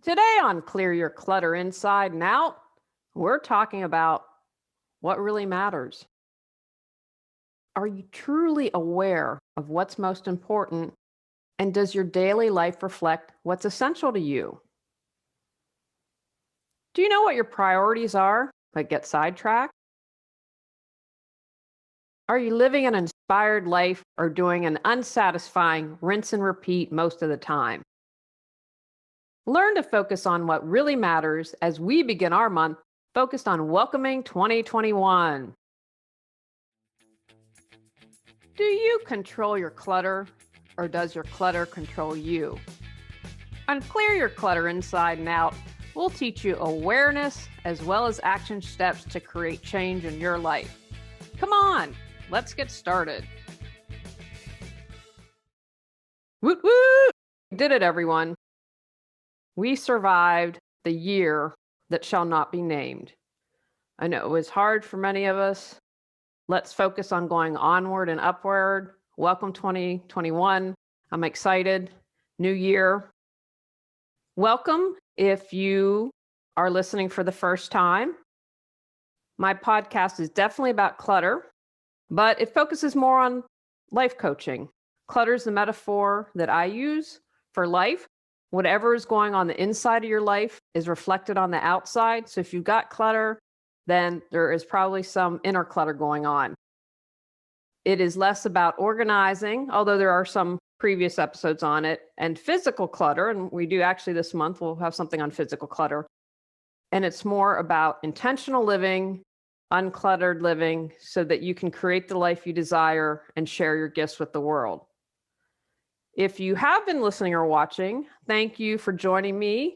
Today on Clear Your Clutter Inside and Out, we're talking about what really matters. Are you truly aware of what's most important? And does your daily life reflect what's essential to you? Do you know what your priorities are, but get sidetracked? Are you living an inspired life or doing an unsatisfying rinse and repeat most of the time? Learn to focus on what really matters as we begin our month focused on welcoming 2021. Do you control your clutter or does your clutter control you? On Clear Your Clutter Inside and Out, we'll teach you awareness as well as action steps to create change in your life. Come on, let's get started. Woot woot! We did it, everyone. We survived the year that shall not be named. I know it was hard for many of us. Let's focus on going onward and upward. Welcome 2021. I'm excited. New year. Welcome if you are listening for the first time. My podcast is definitely about clutter, but it focuses more on life coaching. Clutter is the metaphor that I use for life. Whatever is going on the inside of your life is reflected on the outside. So if you've got clutter, then there is probably some inner clutter going on. It is less about organizing, although there are some previous episodes on it, and physical clutter. And we do actually this month, we'll have something on physical clutter. And it's more about intentional living, uncluttered living, so that you can create the life you desire and share your gifts with the world. If you have been listening or watching, thank you for joining me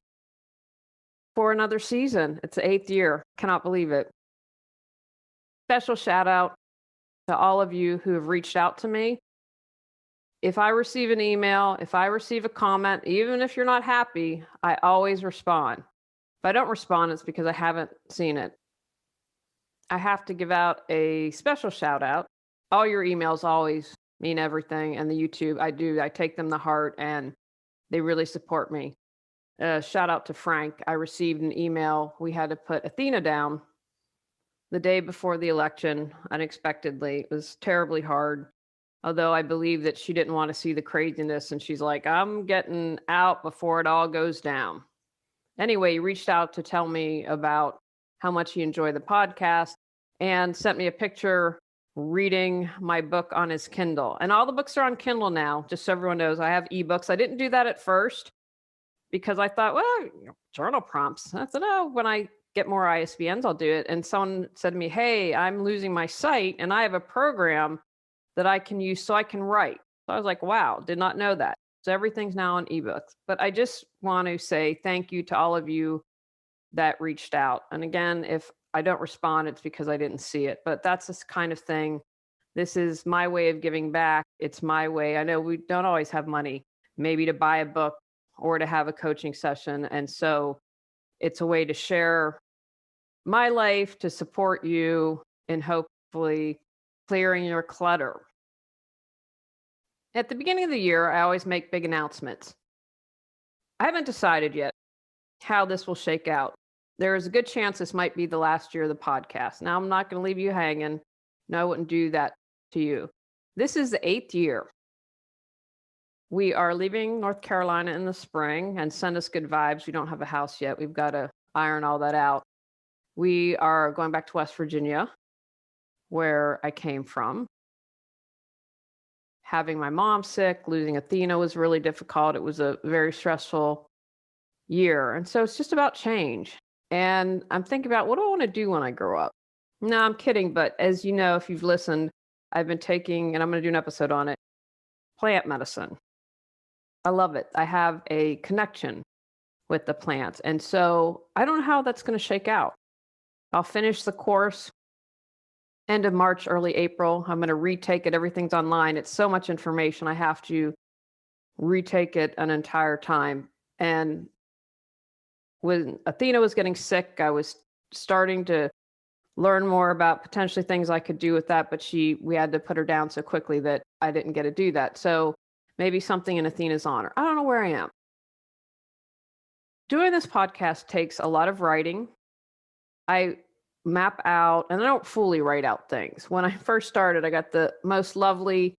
for another season. It's the 8th year. Cannot believe it. Special shout out to all of you who have reached out to me. If I receive an email, if I receive a comment, even if you're not happy, I always respond. If I don't respond, it's because I haven't seen it. I have to give out a special shout out. All your emails always mean everything. And the YouTube, I take them to heart and they really support me. Shout out to Frank. I received an email. We had to put Athena down the day before the election unexpectedly. It was terribly hard, although I believe that she didn't want to see the craziness. And she's like, I'm getting out before it all goes down. Anyway, he reached out to tell me about how much he enjoyed the podcast and sent me a picture reading my book on his Kindle. And all the books are on Kindle now, just so everyone knows. I have ebooks. I didn't do that at first because I thought, well, journal prompts. I said, oh, when I get more ISBNs, I'll do it. And someone said to me, hey, I'm losing my sight and I have a program that I can use so I can write. So I was like, wow, did not know that. So everything's now on ebooks. But I just want to say thank you to all of you that reached out. And again, if I don't respond, it's because I didn't see it. But that's this kind of thing. This is my way of giving back. It's my way. I know we don't always have money, maybe to buy a book or to have a coaching session. And so it's a way to share my life, to support you in hopefully clearing your clutter. At the beginning of the year, I always make big announcements. I haven't decided yet how this will shake out. There is a good chance this might be the last year of the podcast. Now, I'm not going to leave you hanging. No, I wouldn't do that to you. This is the 8th year. We are leaving North Carolina in the spring, and send us good vibes. We don't have a house yet. We've got to iron all that out. We are going back to West Virginia, where I came from. Having my mom sick, losing Athena was really difficult. It was a very stressful year. And so it's just about change. And I'm thinking about what do I want to do when I grow up? No, I'm kidding. But as you know, if you've listened, I've been taking, and I'm going to do an episode on it, plant medicine. I love it. I have a connection with the plants. And so I don't know how that's going to shake out. I'll finish the course end of March, early April. I'm going to retake it. Everything's online. It's so much information. I have to retake it an entire time. And when Athena was getting sick, I was starting to learn more about potentially things I could do with that, but we had to put her down so quickly that I didn't get to do that. So maybe something in Athena's honor. I don't know where I am. Doing this podcast takes a lot of writing. I map out, and I don't fully write out things. When I first started, I got the most lovely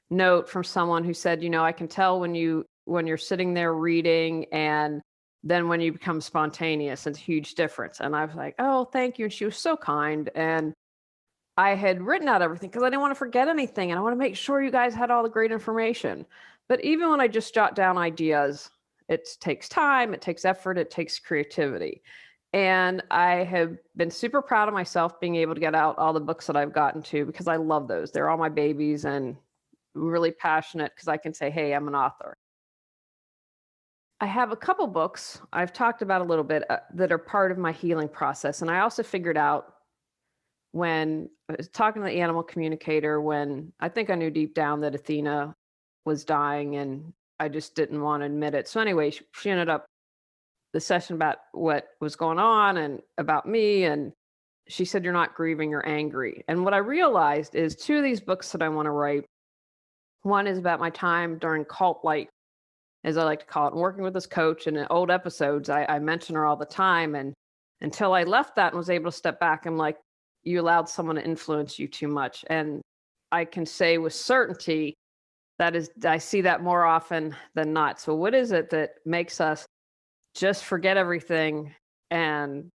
note from someone who said, I can tell when you're sitting there reading and then when you become spontaneous, it's a huge difference. And I was like, oh, thank you. And she was so kind. And I had written out everything because I didn't want to forget anything. And I want to make sure you guys had all the great information. But even when I just jot down ideas, it takes time, it takes effort, it takes creativity. And I have been super proud of myself being able to get out all the books that I've gotten to because I love those. They're all my babies and really passionate because I can say, hey, I'm an author. I have a couple books I've talked about a little bit that are part of my healing process. And I also figured out when I was talking to the animal communicator, when I think I knew deep down that Athena was dying and I just didn't want to admit it. So, anyway, she ended up the session about what was going on and about me. And she said, you're not grieving, you're angry. And what I realized is two of these books that I want to write. One is about my time during cult life, as I like to call it, and working with this coach. And in old episodes, I mention her all the time. And until I left that and was able to step back, I'm like, you allowed someone to influence you too much. And I can say with certainty that is, I see that more often than not. So what is it that makes us just forget everything and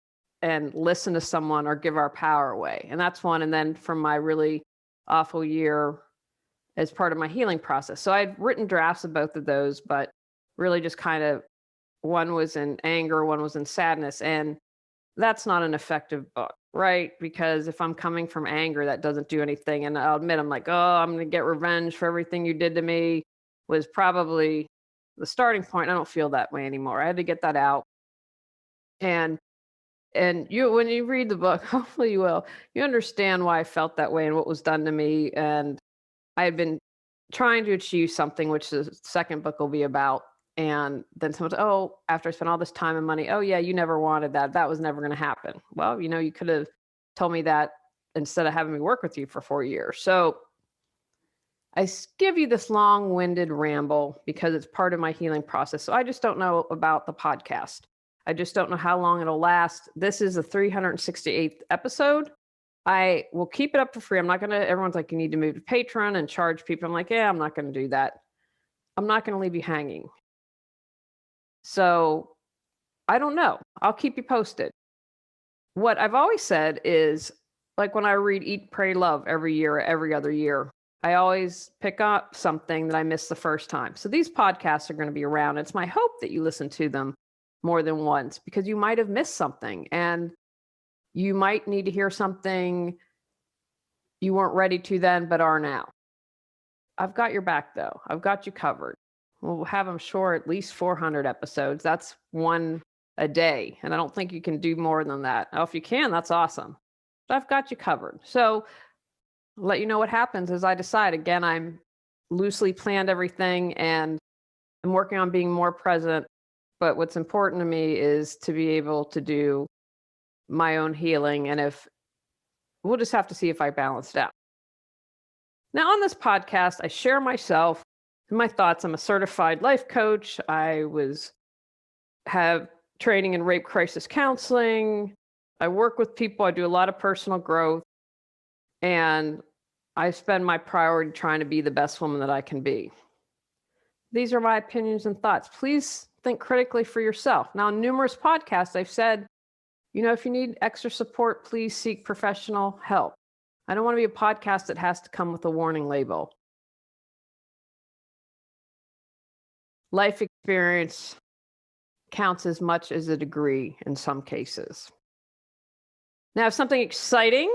listen to someone or give our power away? And that's one. And then from my really awful year as part of my healing process. So I'd written drafts of both of those, but really just kind of one was in anger, one was in sadness. And that's not an effective book, right? Because if I'm coming from anger, that doesn't do anything. And I'll admit, I'm like, oh, I'm going to get revenge for everything you did to me, was probably the starting point. I don't feel that way anymore. I had to get that out. And when you read the book, hopefully you will, you understand why I felt that way and what was done to me. And I had been trying to achieve something, which the second book will be about. And then someone said, oh, after I spent all this time and money, oh, yeah, you never wanted that. That was never going to happen. Well, you could have told me that instead of having me work with you for 4 years. So give you this long winded ramble because it's part of my healing process. So I just don't know about the podcast. I just don't know how long it'll last. This is the 368th episode. I will keep it up for free. I'm not going to, everyone's like, you need to move to Patreon and charge people. I'm like, yeah, I'm not going to do that. I'm not going to leave you hanging. So I don't know. I'll keep you posted. What I've always said is, like when I read Eat, Pray, Love every year, every other year, I always pick up something that I missed the first time. So these podcasts are going to be around. It's my hope that you listen to them more than once because you might have missed something and you might need to hear something you weren't ready to then, but are now. I've got your back, though. I've got you covered. We'll have, I'm sure, at least 400 episodes. That's one a day. And I don't think you can do more than that. Now, if you can, that's awesome. But I've got you covered. So I'll let you know what happens as I decide. Again, I'm loosely planned everything and I'm working on being more present. But what's important to me is to be able to do my own healing. And if we'll just have to see if I balance it out. Now, on this podcast, I share myself and my thoughts. I'm a certified life coach. Have training in rape crisis counseling. I work with people. I do a lot of personal growth. And I spend my priority trying to be the best woman that I can be. These are my opinions and thoughts. Please think critically for yourself. Now, in numerous podcasts, I've said, if you need extra support, please seek professional help. I don't want to be a podcast that has to come with a warning label. Life experience counts as much as a degree in some cases. Now, I have something exciting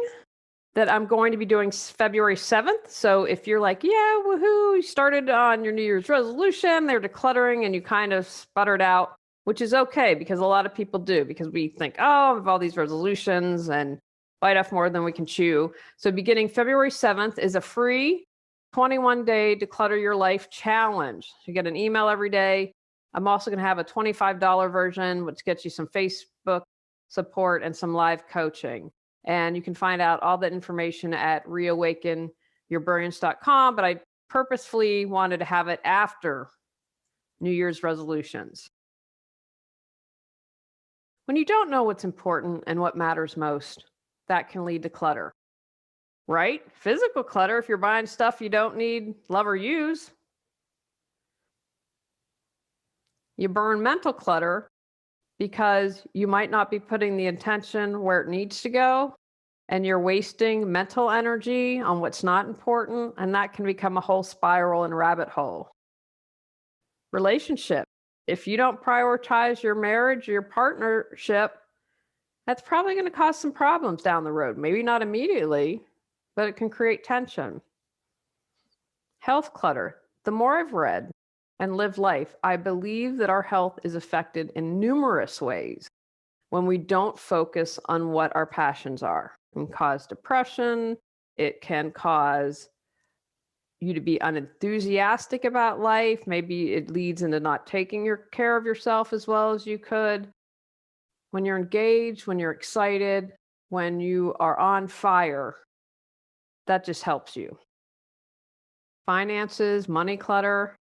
that I'm going to be doing February 7th. So if you're like, yeah, woohoo, you started on your New Year's resolution, they're decluttering, and you kind of sputtered out, which is okay because a lot of people do, because we think, oh, I have all these resolutions and bite off more than we can chew. So beginning February 7th is a free 21-day Declutter Your Life challenge. You get an email every day. I'm also going to have a $25 version, which gets you some Facebook support and some live coaching. And you can find out all that information at reawakenyourbrilliance.com. But I purposefully wanted to have it after New Year's resolutions. When you don't know what's important and what matters most, that can lead to clutter, right? Physical clutter, if you're buying stuff you don't need, love, or use. You burn mental clutter because you might not be putting the intention where it needs to go, and you're wasting mental energy on what's not important, and that can become a whole spiral and rabbit hole. Relationship. If you don't prioritize your marriage or your partnership, that's probably going to cause some problems down the road. Maybe not immediately, but it can create tension. Health clutter. The more I've read and lived life, I believe that our health is affected in numerous ways when we don't focus on what our passions are. It can cause depression. It can cause you to be unenthusiastic about life. Maybe it leads into not taking care of yourself as well as you could. When you're engaged, when you're excited, when you are on fire, that just helps you. Finances, money clutter.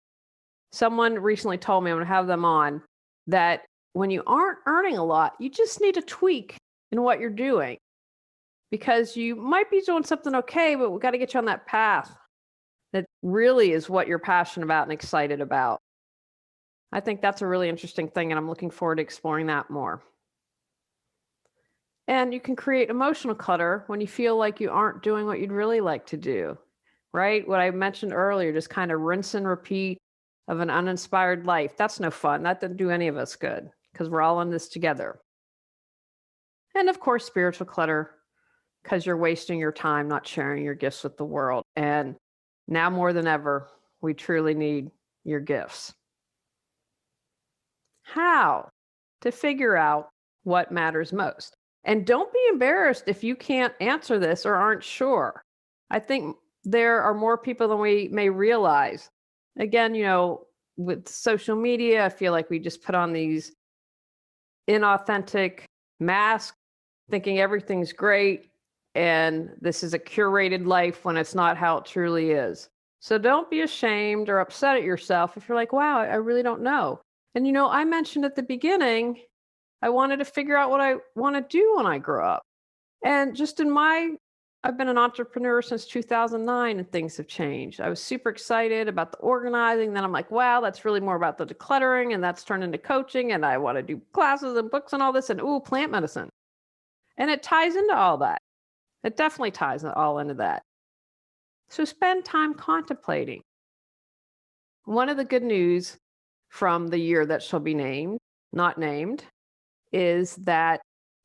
Someone recently told me, I'm going to have them on, that when you aren't earning a lot, you just need to tweak in what you're doing, because you might be doing something okay, but we got to get you on that path that really is what you're passionate about and excited about. I think that's a really interesting thing, and I'm looking forward to exploring that more. And you can create emotional clutter when you feel like you aren't doing what you'd really like to do, right? What I mentioned earlier, just kind of rinse and repeat of an uninspired life. That's no fun. That doesn't do any of us good, because we're all in this together. And of course, spiritual clutter, because you're wasting your time not sharing your gifts with the world. And now more than ever, we truly need your gifts. How to figure out what matters most. And don't be embarrassed if you can't answer this or aren't sure. I think there are more people than we may realize. Again, with social media, I feel like we just put on these inauthentic masks, thinking everything's great and this is a curated life when it's not how it truly is. So don't be ashamed or upset at yourself if you're like, wow, I really don't know. And I mentioned at the beginning, I wanted to figure out what I want to do when I grow up. And just I've been an entrepreneur since 2009, and things have changed. I was super excited about the organizing. Then I'm like, wow, that's really more about the decluttering, and that's turned into coaching. And I want to do classes and books and all this, and plant medicine. And it ties into all that. It definitely ties all into that. So spend time contemplating. One of the good news from the year that shall be not named, is that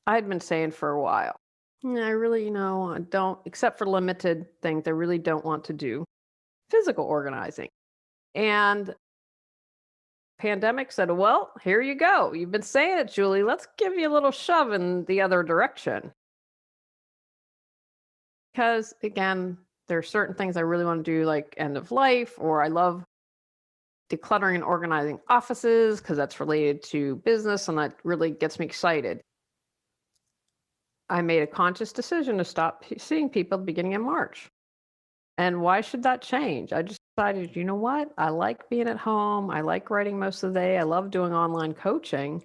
I'd been saying for a while, I really, I don't, except for limited things, I really don't want to do physical organizing. And pandemic said, well, here you go. You've been saying it, Julie. Let's give you a little shove in the other direction. Because again, there are certain things I really want to do, like end of life, or I love decluttering and organizing offices because that's related to business and that really gets me excited. I made a conscious decision to stop seeing people beginning in March. And why should that change? I just decided, you know what? I like being at home. I like writing most of the day. I love doing online coaching.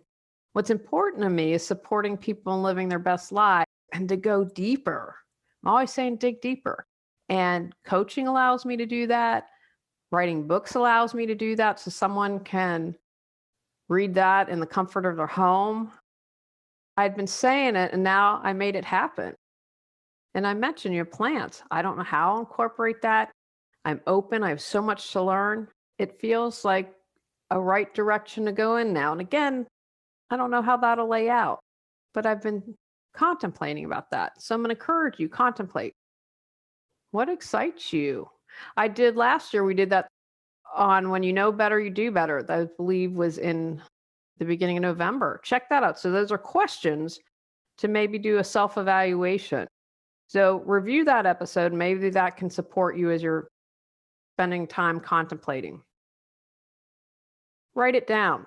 What's important to me is supporting people and living their best lives, and to go deeper. I'm always saying dig deeper. And coaching allows me to do that. Writing books allows me to do that, so someone can read that in the comfort of their home. I'd been saying it, and now I made it happen. And I mentioned your plants. I don't know how I'll incorporate that. I'm open. I have so much to learn. It feels like a right direction to go in now. And again, I don't know how that'll lay out, but I've been contemplating about that. So I'm going to encourage you, contemplate. What excites you? I did last year, we did that on When You Know Better, You Do Better. That I believe was in the beginning of November. Check that out. So those are questions to maybe do a self-evaluation. So review that episode. Maybe that can support you as you're spending time contemplating. Write it down.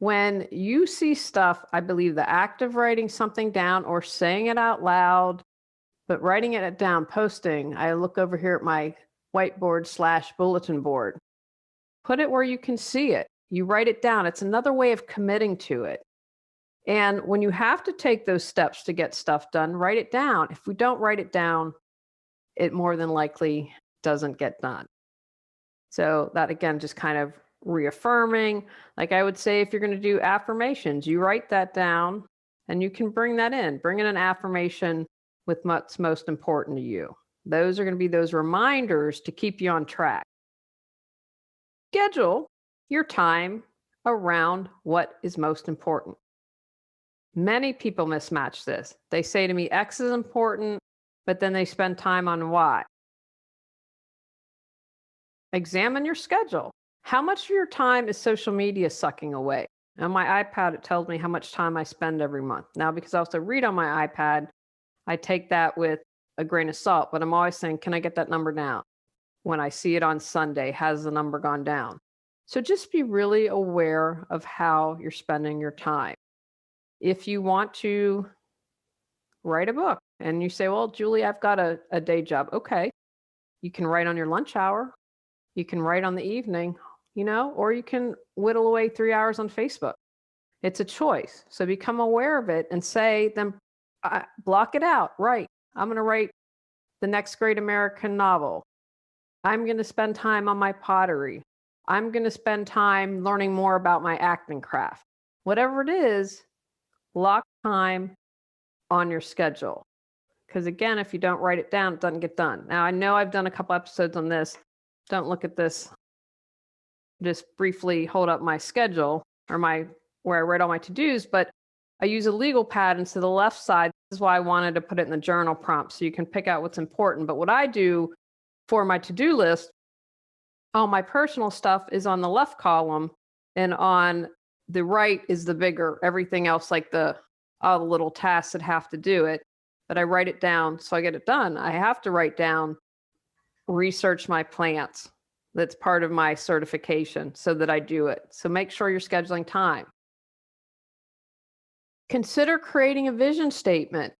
When you see stuff, I believe the act of writing something down or saying it out loud, but writing it down, posting, I look over here at my whiteboard/bulletin board. Put it where you can see it. You write it down. It's another way of committing to it. And when you have to take those steps to get stuff done, write it down. If we don't write it down, it more than likely doesn't get done. So that again, just kind of reaffirming. Like I would say, if you're going to do affirmations, you write that down and you can bring that in. Bring in an affirmation with what's most important to you. Those are going to be those reminders to keep you on track. Schedule your time around what is most important. Many people mismatch this. They say to me, X is important, but then they spend time on Y. Examine your schedule. How much of your time is social media sucking away? On my iPad, it tells me how much time I spend every month. Now, because I also read on my iPad, I take that with a grain of salt, but I'm always saying, can I get that number down? When I see it on Sunday, has the number gone down? So just be really aware of how you're spending your time. If you want to write a book and you say, well, Julie, I've got a day job. Okay. You can write on your lunch hour. You can write on the evening, or you can whittle away 3 hours on Facebook. It's a choice. So become aware of it and say, then block it out. Right. I'm going to write the next great American novel. I'm going to spend time on my pottery. I'm going to spend time learning more about my acting craft. Whatever it is, block time on your schedule. Because again, if you don't write it down, it doesn't get done. Now, I know I've done a couple episodes on this. Don't look at this. Just briefly hold up my schedule or where I write all my to-dos, but I use a legal pad, and to the left side, this is why I wanted to put it in the journal prompt so you can pick out what's important. But what I do for my to-do list, all my personal stuff is on the left column, and on the right is the bigger, everything else, like all the little tasks that have to do it. But I write it down so I get it done. I have to write down, research my plants. That's part of my certification so that I do it. So make sure you're scheduling time. Consider creating a vision statement.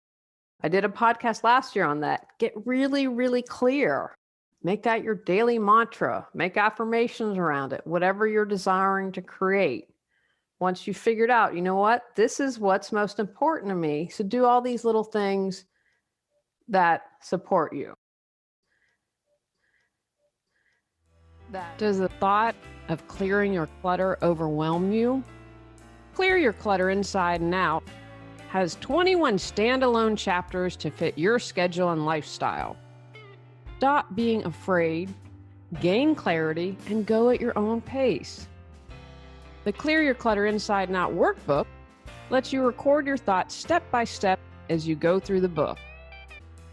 I did a podcast last year on that. Get really, really clear. Make that your daily mantra. Make affirmations around it, whatever you're desiring to create. Once you've figured out, you know what, this is what's most important to me. So do all these little things that support you. Does the thought of clearing your clutter overwhelm you? Clear Your Clutter Inside and Out has 21 standalone chapters to fit your schedule and lifestyle. Stop being afraid, gain clarity, and go at your own pace. The Clear Your Clutter Inside and Out workbook lets you record your thoughts step by step as you go through the book.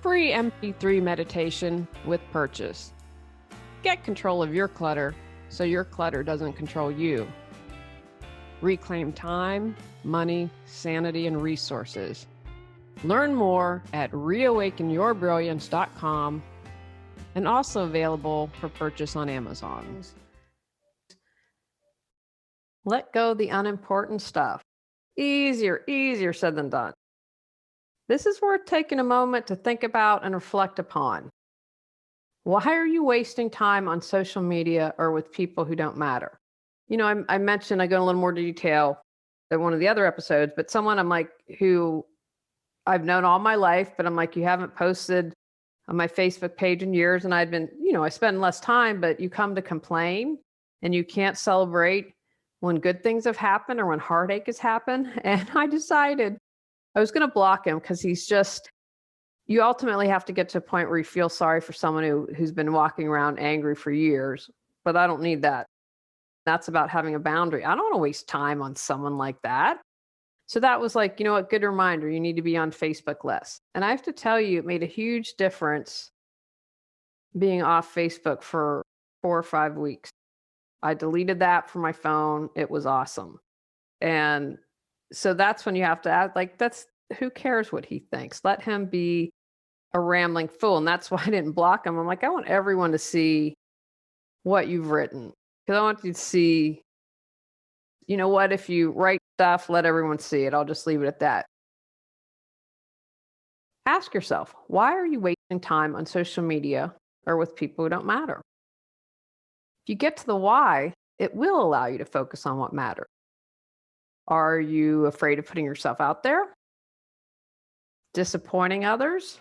Free MP3 meditation with purchase. Get control of your clutter so your clutter doesn't control you. Reclaim time, money, sanity, and resources. Learn more at reawakenyourbrilliance.com, and also available for purchase on Amazon. Let go of the unimportant stuff. Easier said than done. This is worth taking a moment to think about and reflect upon. Why are you wasting time on social media or with people who don't matter? I mentioned, I go in a little more detail than one of the other episodes, but someone who I've known all my life, but I'm like, you haven't posted on my Facebook page in years. And I'd been, I spend less time, but you come to complain and you can't celebrate when good things have happened or when heartache has happened. And I decided I was going to block him because you ultimately have to get to a point where you feel sorry for someone who's been walking around angry for years, but I don't need that. That's about having a boundary. I don't want to waste time on someone like that. So that was like, good reminder, you need to be on Facebook less. And I have to tell you, it made a huge difference being off Facebook for 4 or 5 weeks. I deleted that from my phone. It was awesome. And so that's when you have to act like, who cares what he thinks? Let him be a rambling fool. And that's why I didn't block him. I'm like, I want everyone to see what you've written. Because I want you to see, what, if you write stuff, let everyone see it. I'll just leave it at that. Ask yourself, why are you wasting time on social media or with people who don't matter? If you get to the why, it will allow you to focus on what matters. Are you afraid of putting yourself out there? Disappointing others?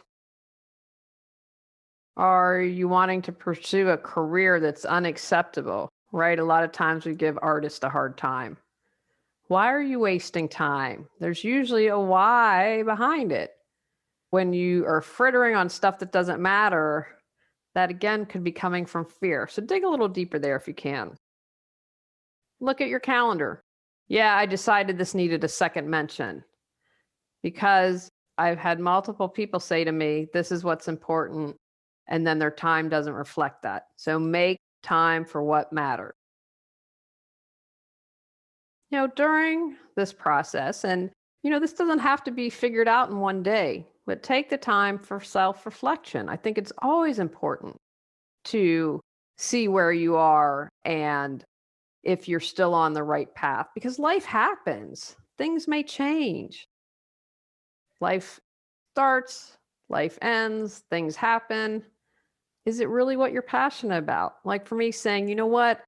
Are you wanting to pursue a career that's unacceptable? Right? A lot of times we give artists a hard time. Why are you wasting time? There's usually a why behind it. When you are frittering on stuff that doesn't matter, that again could be coming from fear. So dig a little deeper there if you can. Look at your calendar. Yeah, I decided this needed a second mention because I've had multiple people say to me, this is what's important. And then their time doesn't reflect that. So make time for what matters. During this process, and this doesn't have to be figured out in one day, but take the time for self reflection. I think it's always important to see where you are and if you're still on the right path because life happens. Things may change. Life starts, life ends, things happen. Is it really what you're passionate about? Like for me, saying, you know what?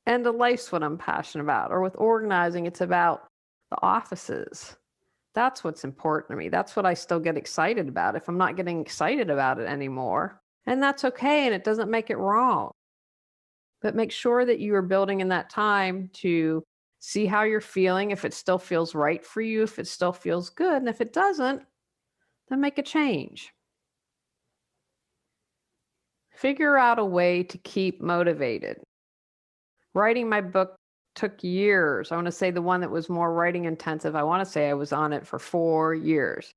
End of life's what I'm passionate about. Or with organizing, it's about the offices. That's what's important to me. That's what I still get excited about if I'm not getting excited about it anymore. And that's okay. And it doesn't make it wrong. But make sure that you are building in that time to see how you're feeling, if it still feels right for you, if it still feels good. And if it doesn't, then make a change. Figure out a way to keep motivated. Writing my book took years. I want to say the one that was more writing intensive, I want to say I was on it for 4 years.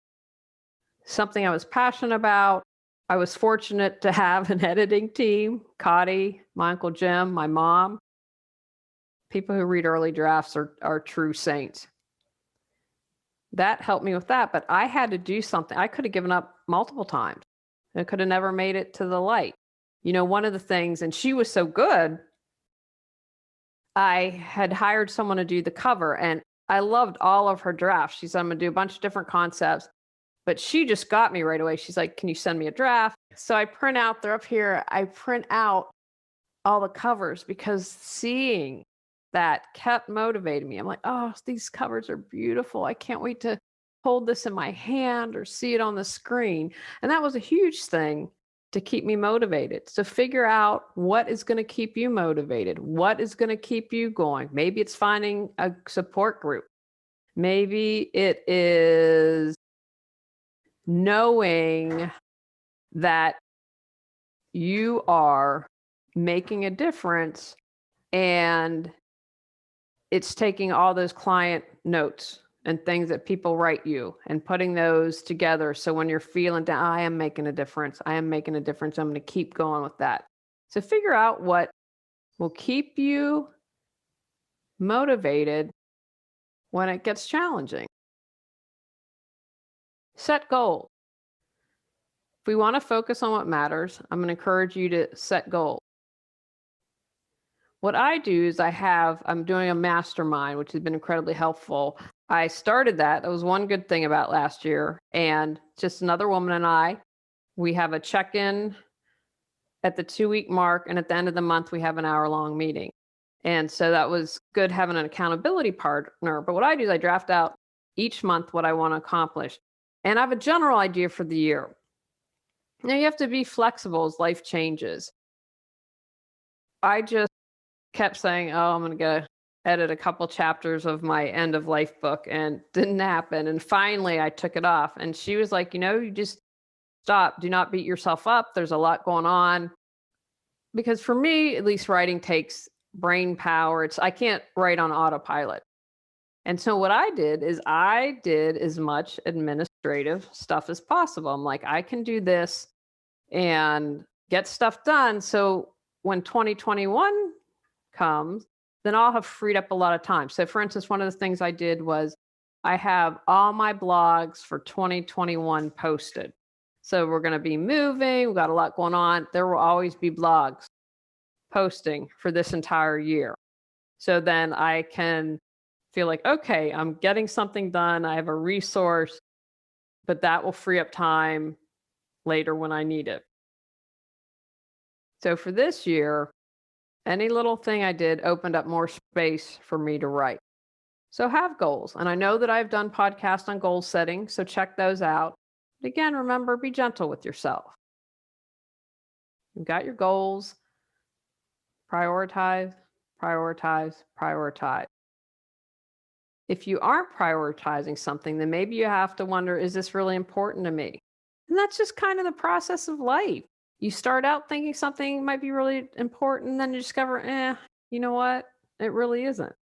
Something I was passionate about. I was fortunate to have an editing team, Cotty, my Uncle Jim, my mom. People who read early drafts are true saints. That helped me with that, but I had to do something. I could have given up multiple times. I could have never made it to the light. One of the things, and she was so good, I had hired someone to do the cover, and I loved all of her drafts. She said, I'm going to do a bunch of different concepts, but she just got me right away. She's like, can you send me a draft? So I print out, they're up here, I print out all the covers because seeing that kept motivating me. I'm like, oh, these covers are beautiful. I can't wait to hold this in my hand or see it on the screen. And that was a huge thing to keep me motivated. So figure out what is going to keep you motivated. What is going to keep you going? Maybe it's finding a support group. Maybe it is knowing that you are making a difference and it's taking all those client notes and things that people write you and putting those together. So when you're feeling down, I am making a difference. I am making a difference. I'm going to keep going with that. So figure out what will keep you motivated when it gets challenging. Set goals. If we want to focus on what matters, I'm going to encourage you to set goals. What I do is I'm doing a mastermind, which has been incredibly helpful. I started that. That was one good thing about last year. And just another woman and we have a check-in at the 2-week mark. And at the end of the month, we have an hour-long meeting. And so that was good having an accountability partner. But what I do is I draft out each month what I want to accomplish. And I have a general idea for the year. Now, you have to be flexible as life changes. I just kept saying, oh, I'm going to go edit a couple chapters of my end of life book, and didn't happen. And finally I took it off, and she was like, you just stop. Do not beat yourself up. There's a lot going on. Because for me, at least, writing takes brain power. I can't write on autopilot. And so what I did is I did as much administrative stuff as possible. I'm like, I can do this and get stuff done. So when 2021 comes, then I'll have freed up a lot of time. So for instance, one of the things I did was I have all my blogs for 2021 posted. So we're going to be moving. We've got a lot going on. There will always be blogs posting for this entire year. So then I can feel like, okay, I'm getting something done. I have a resource, but that will free up time later when I need it. So for this year, any little thing I did opened up more space for me to write. So have goals. And I know that I've done podcasts on goal setting, so check those out. But again, remember, be gentle with yourself. You've got your goals, prioritize, prioritize, prioritize. If you aren't prioritizing something, then maybe you have to wonder, is this really important to me? And that's just kind of the process of life. You start out thinking something might be really important, and then you discover, you know what? It really isn't.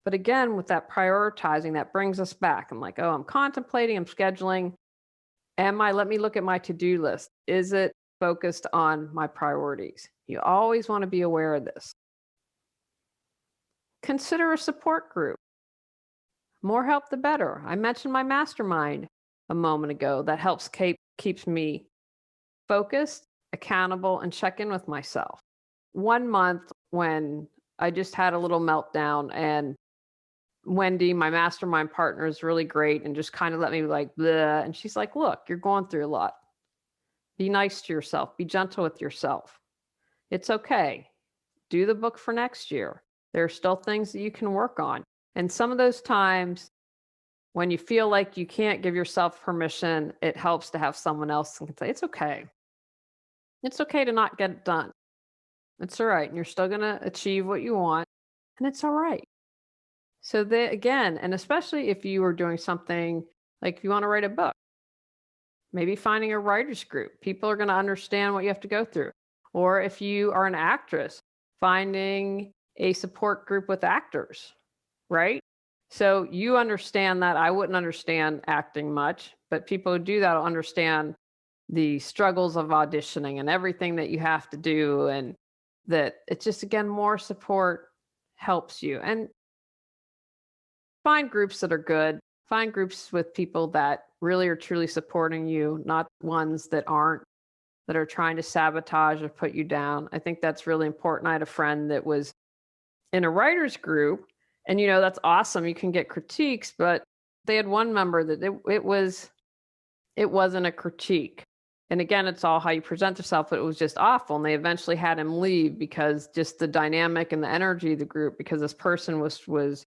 But again, with that prioritizing, that brings us back. I'm like, oh, I'm contemplating, I'm scheduling. Let me look at my to-do list. Is it focused on my priorities? You always want to be aware of this. Consider a support group. More help, the better. I mentioned my mastermind a moment ago. That helps keeps me focused, accountable, and check in with myself. One month when I just had a little meltdown, and Wendy, my mastermind partner, is really great and just kind of let me like, bleh. And she's like, look, you're going through a lot. Be nice to yourself. Be gentle with yourself. It's okay. Do the book for next year. There are still things that you can work on. And some of those times when you feel like you can't give yourself permission, it helps to have someone else and can say, it's okay. It's okay to not get it done. It's all right. And you're still going to achieve what you want. And it's all right. So again, and especially if you are doing something like if you want to write a book, maybe finding a writer's group, people are going to understand what you have to go through. Or if you are an actress, finding a support group with actors, right? So you understand that. I wouldn't understand acting much, but people who do that will understand the struggles of auditioning and everything that you have to do. And that it's just, again, more support helps you. And find groups that are good. Find groups with people that really are truly supporting you, not ones that aren't, that are trying to sabotage or put you down. I think that's really important. I had a friend that was in a writer's group, and that's awesome. You can get critiques, but they had one member that it wasn't a critique. And again, it's all how you present yourself, but it was just awful. And they eventually had him leave because just the dynamic and the energy of the group, because this person was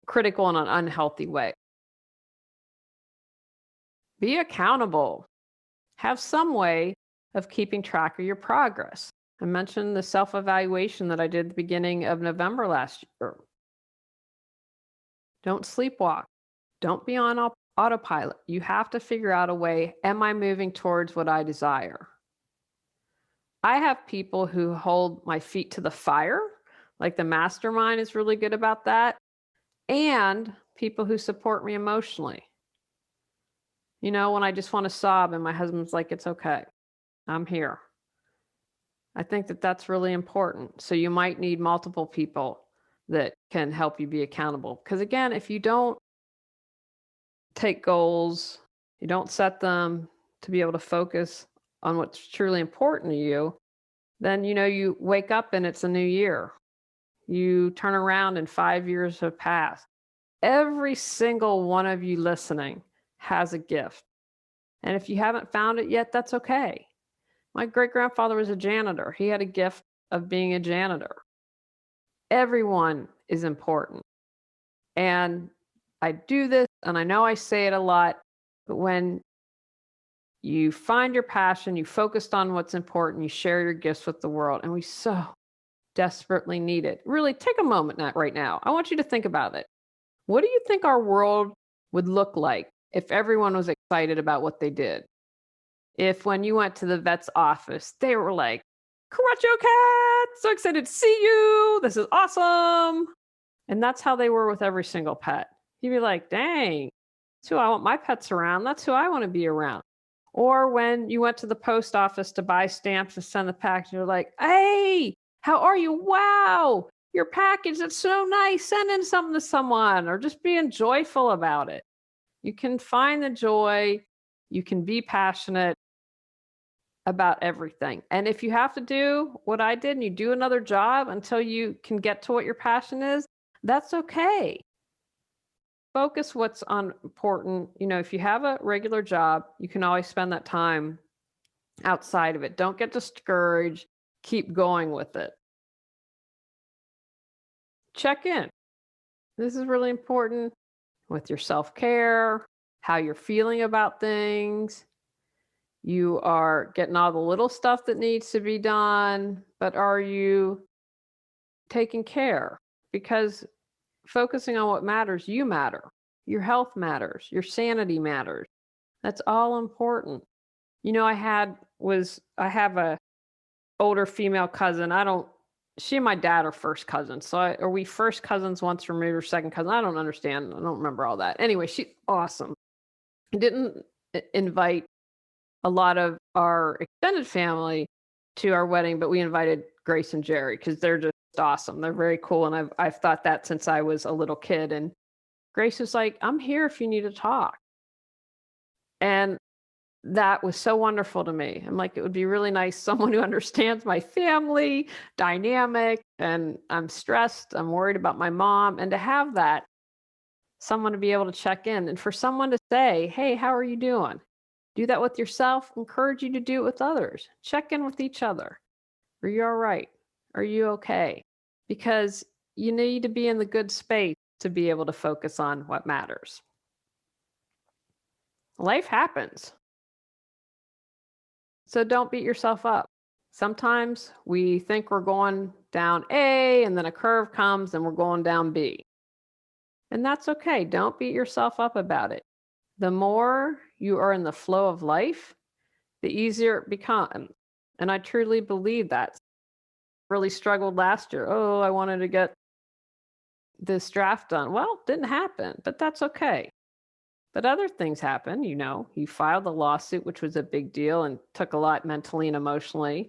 critical in an unhealthy way. Be accountable. Have some way of keeping track of your progress. I mentioned the self-evaluation that I did at the beginning of November last year. Don't sleepwalk. Don't be on autopilot. You have to figure out a way, am I moving towards what I desire? I have people who hold my feet to the fire, like the mastermind is really good about that, and people who support me emotionally. When I just want to sob and my husband's like, it's okay, I'm here. I think that that's really important. So you might need multiple people that can help you be accountable. Because again, if you don't take goals, you don't set them to be able to focus on what's truly important to you, then you wake up and it's a new year. You turn around and 5 years have passed. Every single one of you listening has a gift. And if you haven't found it yet, that's okay. My great-grandfather was a janitor. He had a gift of being a janitor. Everyone is important. And I do this, and I know I say it a lot, but when you find your passion, you focused on what's important, you share your gifts with the world, and we so desperately need it. Really, take a moment right now. I want you to think about it. What do you think our world would look like if everyone was excited about what they did? If when you went to the vet's office, they were like, Coraccio cat, so excited to see you. This is awesome. And that's how they were with every single pet. You'd be like, dang, that's who I want my pets around. That's who I want to be around. Or when you went to the post office to buy stamps to send the package, you're like, hey, how are you? Wow, your package, that's so nice. Send in something to someone, or just being joyful about it. You can find the joy. You can be passionate about everything. And if you have to do what I did and you do another job until you can get to what your passion is, that's okay. Focus what's important. If you have a regular job, you can always spend that time outside of it. Don't get discouraged. Keep going with it. Check in. This is really important with your self-care, how you're feeling about things. You are getting all the little stuff that needs to be done, but are you taking care? Because focusing on what matters, you matter. Your health matters. Your sanity matters. That's all important. I have a older female cousin. She and my dad are first cousins. Are we first cousins once removed or second cousin? I don't understand. I don't remember all that. Anyway, she's awesome. I didn't invite a lot of our extended family to our wedding, but we invited Grace and Jerry because they're just awesome. They're very cool. And I've thought that since I was a little kid. And Grace was like, I'm here if you need to talk. And that was so wonderful to me. I'm like, it would be really nice, someone who understands my family dynamic, and I'm stressed, I'm worried about my mom, and to have that, someone to be able to check in, and for someone to say, hey, how are you doing? Do that with yourself, encourage you to do it with others. Check in with each other. Are you all right? Are you okay? Because you need to be in the good space to be able to focus on what matters. Life happens. So don't beat yourself up. Sometimes we think we're going down A and then a curve comes and we're going down B. And that's okay. Don't beat yourself up about it. The more you are in the flow of life, the easier it becomes. And I truly believe that. Really struggled last year. Oh, I wanted to get this draft done. Well, it didn't happen, but that's okay. But other things happen. You filed the lawsuit, which was a big deal and took a lot mentally and emotionally,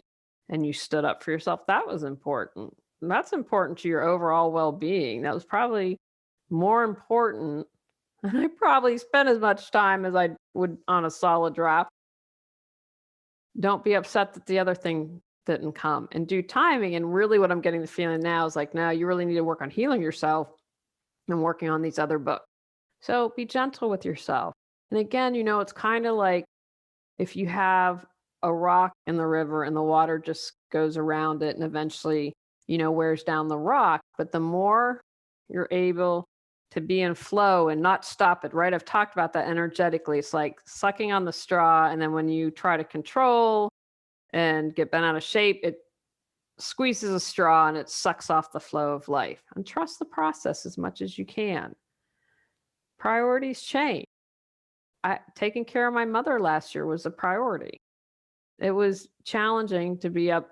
and you stood up for yourself. That was important. And that's important to your overall well-being. That was probably more important. And I probably spent as much time as I would on a solid draft. Don't be upset that the other thing didn't come, and do timing. And really what I'm getting the feeling now is like, now you really need to work on healing yourself and working on these other books. So be gentle with yourself. And again, it's kind of like if you have a rock in the river and the water just goes around it and eventually, wears down the rock. But the more you're able to be in flow and not stop it, right? I've talked about that energetically. It's like sucking on the straw. And then when you try to control and get bent out of shape, it squeezes a straw and it sucks off the flow of life. And trust the process as much as you can. Priorities change. Taking care of my mother last year was a priority. It was challenging to be up,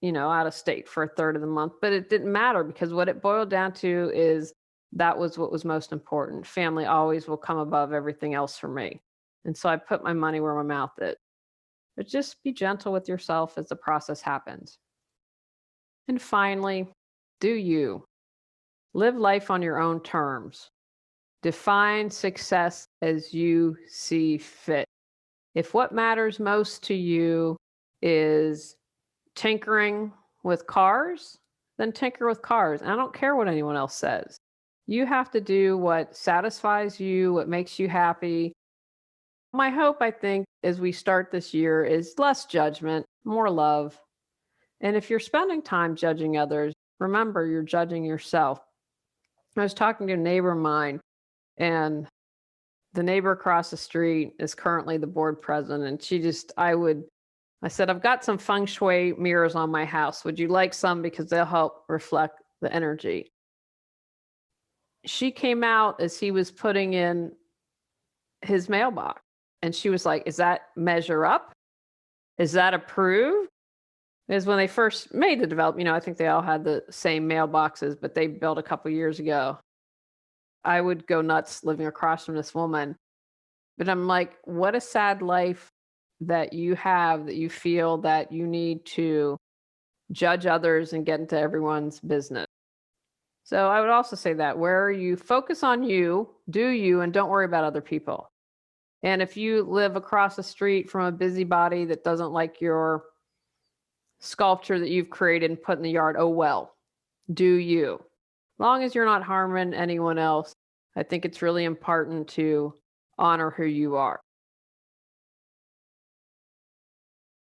out of state for a third of the month, but it didn't matter because what it boiled down to is that was what was most important. Family always will come above everything else for me. And so I put my money where my mouth is. But just be gentle with yourself as the process happens. And finally, do you live life on your own terms? Define success as you see fit. If what matters most to you is tinkering with cars, then tinker with cars. I don't care what anyone else says. You have to do what satisfies you, what makes you happy. My hope, I think, as we start this year is less judgment, more love. And if you're spending time judging others, remember you're judging yourself. I was talking to a neighbor of mine, and the neighbor across the street is currently the board president. And I said, I've got some feng shui mirrors on my house. Would you like some? Because they'll help reflect the energy. She came out as he was putting in his mailbox. And she was like, is that measure up? Is that approved? Because when they first made the development, I think they all had the same mailboxes, but they built a couple years ago. I would go nuts living across from this woman. But I'm like, what a sad life that you have, that you feel that you need to judge others and get into everyone's business. So I would also say that where you focus on you, do you, and don't worry about other people. And if you live across the street from a busybody that doesn't like your sculpture that you've created and put in the yard, oh well, do you. As long as you're not harming anyone else, I think it's really important to honor who you are.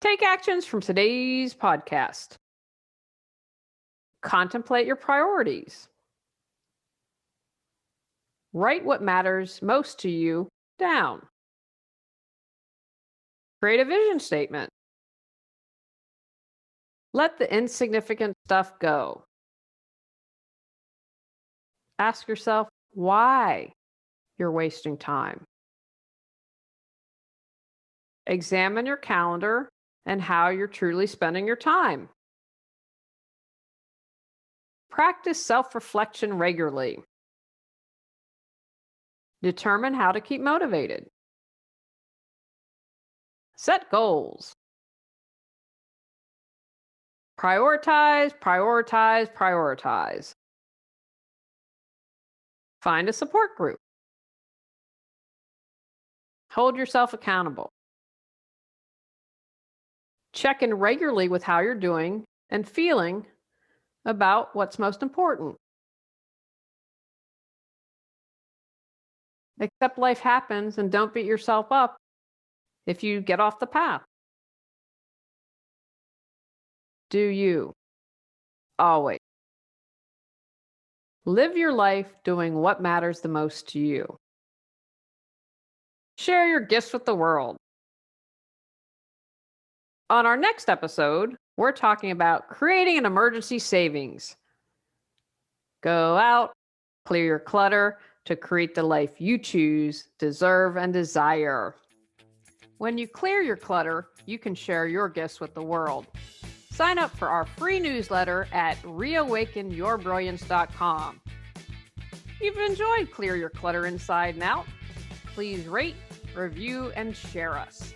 Take actions from today's podcast. Contemplate your priorities. Write what matters most to you down. Create a vision statement. Let the insignificant stuff go. Ask yourself why you're wasting time. Examine your calendar and how you're truly spending your time. Practice self-reflection regularly. Determine how to keep motivated. Set goals. Prioritize, prioritize, prioritize. Find a support group. Hold yourself accountable. Check in regularly with how you're doing and feeling about what's most important. Accept life happens and don't beat yourself up if you get off the path. Do you always live your life doing what matters the most to you? Share your gifts with the world. On our next episode, we're talking about creating an emergency savings. Go out, clear your clutter to create the life you choose, deserve, and desire. When you clear your clutter, you can share your gifts with the world. Sign up for our free newsletter at reawakenyourbrilliance.com. If you've enjoyed Clear Your Clutter Inside and Out, please rate, review, and share us.